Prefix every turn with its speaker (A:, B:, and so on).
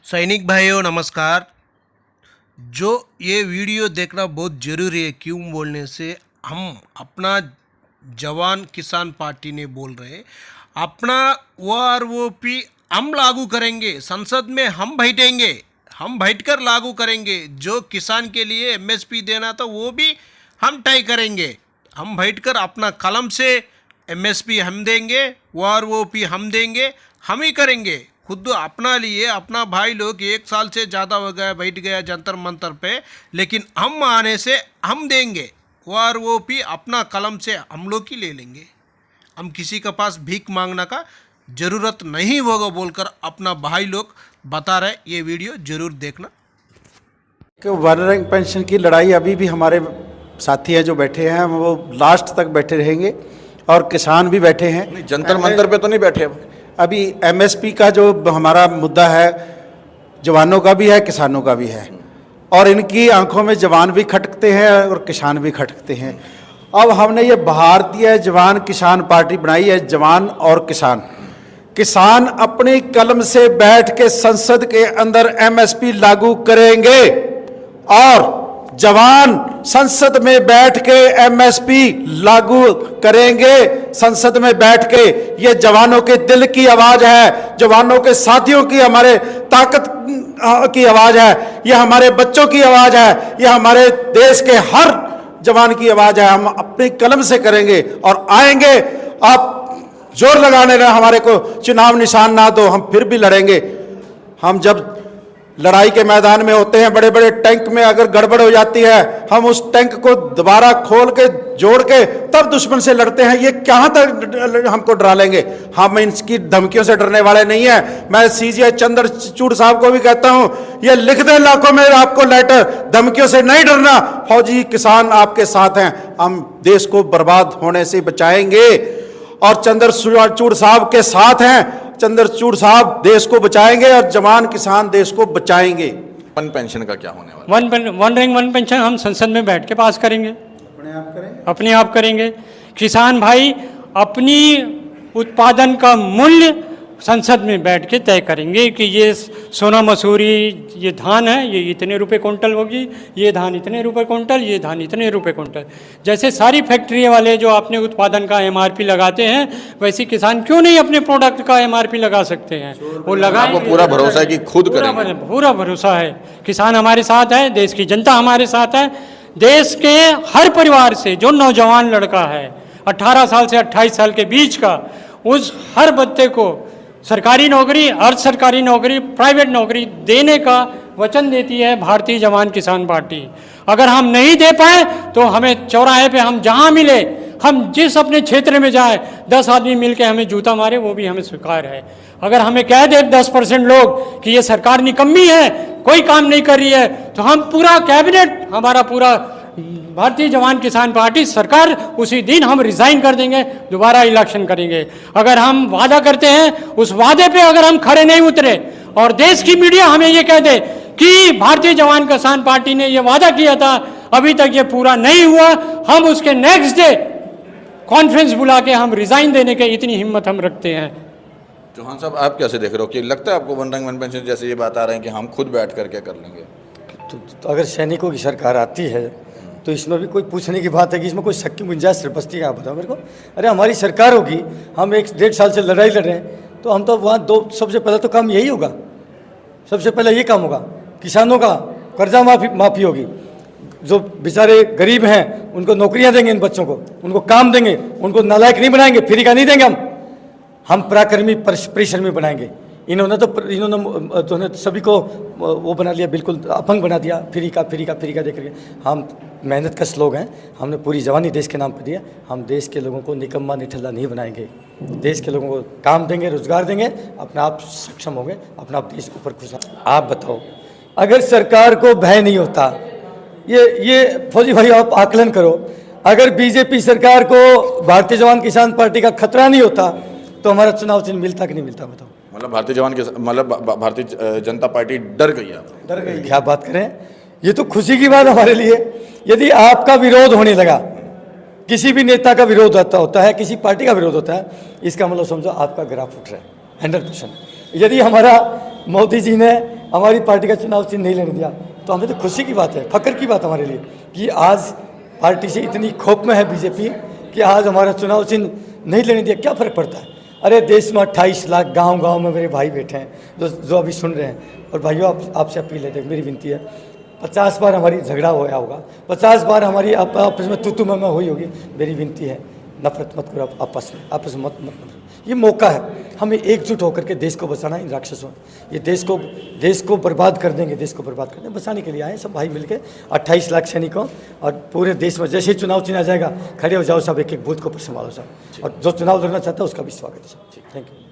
A: सैनिक भाइयों नमस्कार। जो ये वीडियो देखना बहुत ज़रूरी है, क्यों बोलने से हम अपना जवान किसान पार्टी ने बोल रहे अपना OROP हम लागू करेंगे, संसद में हम बैठेंगे, हम बैठकर लागू करेंगे। जो किसान के लिए MSP देना था वो भी हम तय करेंगे। हम बैठकर अपना कलम से MSP हम देंगे, OROP हम देंगे, हम ही करेंगे। खुद अपना लिए अपना भाई लोग 1 साल से ज़्यादा हो गया बैठ गया जंतर मंतर पे, लेकिन हम आने से हम देंगे। OROP अपना कलम से हम लोग ही ले लेंगे। हम किसी के पास भीख मांगना का ज़रूरत नहीं होगा बोलकर अपना भाई लोग बता रहे। ये वीडियो ज़रूर देखना।
B: कि वन रैंक पेंशन की लड़ाई अभी भी हमारे साथी हैं जो बैठे हैं, वो लास्ट तक बैठे रहेंगे और किसान भी बैठे हैं।
C: नहीं, जंतर मंतर पे तो नहीं बैठे
B: अभी MSP का जो हमारा मुद्दा है, जवानों का भी है, किसानों का भी है, और इनकी आंखों में जवान भी खटकते हैं और किसान भी खटकते हैं। अब हमने ये भारतीय जवान किसान पार्टी बनाई है, जवान और किसान। किसान अपनी कलम से बैठ के संसद के अंदर MSP लागू करेंगे और जवान संसद में बैठ के MSP लागू करेंगे। संसद में बैठ के, ये जवानों के दिल की आवाज है, जवानों के साथियों की, हमारे ताकत की आवाज है, ये हमारे बच्चों की आवाज है, ये हमारे देश के हर जवान की आवाज है। हम अपनी कलम से करेंगे और आएंगे। आप जोर लगाने रहे, हमारे को चुनाव निशान ना दो, हम फिर भी लड़ेंगे। हम जब लड़ाई के मैदान में होते हैं, बड़े बड़े टैंक में अगर गड़बड़ हो जाती है, हम उस टैंक को दोबारा खोल के जोड़ के तब दुश्मन से लड़ते हैं। ये कहाँ तक हमको डरा लेंगे? हम इनकी धमकियों से डरने वाले नहीं है। मैं CJ चंद्रचूड़ साहब को भी कहता हूं, ये लिख दें लाखों में आपको लेटर, धमकियों से नहीं डरना। फौजी किसान आपके साथ हैं, हम देश को बर्बाद होने से बचाएंगे और चंद्रचूड़ साहब के साथ हैं। चंद्रचूड़ साहब देश को बचाएंगे और जवान किसान देश को बचाएंगे।
C: वन पेंशन का क्या होने वाला?
D: वन रैंक वन पेंशन हम संसद में बैठ के पास करेंगे, अपने आप करेंगे। किसान भाई अपनी उत्पादन का मूल्य संसद में बैठ के तय करेंगे कि ये सोना मसूरी, ये धान है, ये इतने रुपए कुंटल होगी, ये धान इतने रुपए कुंटल, ये धान इतने रुपए कुंटल। जैसे सारी फैक्ट्री वाले जो अपने उत्पादन का MRP लगाते हैं, वैसे किसान क्यों नहीं अपने प्रोडक्ट का MRP लगा सकते हैं? वो लगाएंगे।
C: आपको पूरा भरोसा है कि खुद करेंगे?
D: पूरा भरोसा है। किसान हमारे साथ है, देश की जनता हमारे साथ है। देश के हर परिवार से जो नौजवान लड़का है 18 साल से 28 साल के बीच का, उस हर बच्चे को सरकारी नौकरी, अर्ध सरकारी नौकरी, प्राइवेट नौकरी देने का वचन देती है भारतीय जवान किसान पार्टी। अगर हम नहीं दे पाए तो हमें चौराहे पे हम जहां मिले, हम जिस अपने क्षेत्र में जाए, 10 आदमी मिलके हमें जूता मारे, वो भी हमें स्वीकार है। अगर हमें कह दे 10% लोग कि ये सरकार निकम्मी है, कोई काम नहीं कर रही है, तो हम पूरा कैबिनेट, हमारा पूरा भारतीय जवान किसान पार्टी सरकार, उसी दिन हम रिजाइन कर देंगे, दोबारा इलेक्शन करेंगे। अगर हम वादा करते हैं, उस वादे पे अगर हम खड़े नहीं उतरे और देश की मीडिया हमें ये कह दे कि भारतीय जवान किसान पार्टी ने ये वादा किया था, अभी तक ये पूरा नहीं हुआ, हम उसके नेक्स्ट डे कॉन्फ्रेंस बुला के हम रिजाइन देने के इतनी हिम्मत हम रखते हैं।
C: चौहान साहब, आप कैसे देख रहे हो कि लगता है आपको वन रैंक वन पेंशन जैसे ये बात आ रहे हैं कि हम खुद बैठ कर क्या कर लेंगे?
E: तो अगर सैनिकों की सरकार आती है तो इसमें भी कोई पूछने की बात है कि इसमें कोई शक की गुंजाइश बस्ती है? आप बताओ मेरे को। अरे हमारी सरकार होगी, हम 1-1.5 साल से लड़ाई लड़ रहे हैं, तो हम तो वहाँ सबसे पहले तो काम यही होगा, सबसे पहले ये काम होगा। किसानों का कर्जा माफ़ी होगी, जो बेचारे गरीब हैं उनको नौकरियाँ देंगे, इन बच्चों को उनको काम देंगे, उनको नालायक नहीं बनाएंगे, फ्री का नहीं देंगे, हम पराक्रमी परिश्रमी बनाएंगे। इन्होंने तो सभी को वो बना लिया, बिल्कुल अपंग बना दिया, फ्री का देख रहे। हम मेहनत कश लोग हैं, हमने पूरी जवानी देश के नाम पर दिया। हम देश के लोगों को निकम्मा निठल्ला नहीं बनाएंगे, देश के लोगों को काम देंगे, रोजगार देंगे, अपने आप सक्षम होंगे, अपना आप देश के ऊपर खुश। आप बताओ, अगर सरकार को भय नहीं होता, ये फौजी भाई आप आकलन करो, अगर BJP सरकार को भारतीय जवान किसान पार्टी का खतरा नहीं होता तो हमारा चुनाव चिन्ह मिलता कि नहीं मिलता? बताओ।
C: मतलब भारतीय जनता पार्टी डर गई है?
E: डर गई? क्या बात करें, ये तो खुशी की बात हमारे लिए। यदि आपका विरोध होने लगा, किसी भी नेता का विरोध होता है, किसी पार्टी का विरोध होता है, इसका मतलब समझो आपका ग्राफ उठ रहा है 100%। यदि हमारा मोदी जी ने हमारी पार्टी का चुनाव चिन्ह नहीं लेने दिया, तो हमें तो खुशी की बात है, फख्र की बात हमारे लिए कि आज पार्टी से इतनी खौफ में है बीजेपी कि आज हमारा चुनाव चिन्ह नहीं लेने दिया। क्या फ़र्क पड़ता है? अरे देश में 28 लाख गांव-गांव में मेरे भाई बैठे हैं जो अभी सुन रहे हैं। और भाइयों, आपसे अपील है, मेरी विनती है, 50 बार हमारी झगड़ा होया होगा, 50 बार हमारी आपस में तू मैं हुई होगी। मेरी विनती है, नफरत मत करो आपस में मत। ये मौका है, हमें एकजुट होकर के देश को बचाना है इन राक्षसों। ये देश को बर्बाद कर देंगे, देश को बर्बाद कर देंगे। बचाने के लिए आए सब भाई मिलके 28 लाख सैनिकों, और पूरे देश में जैसे ही चुनाव चिन्ह आ जाएगा, खड़े हो जाओ सब, एक एक बूथ को संभालो सब, और जो चुनाव लड़ना चाहता है उसका भी स्वागत है सब। Thank you.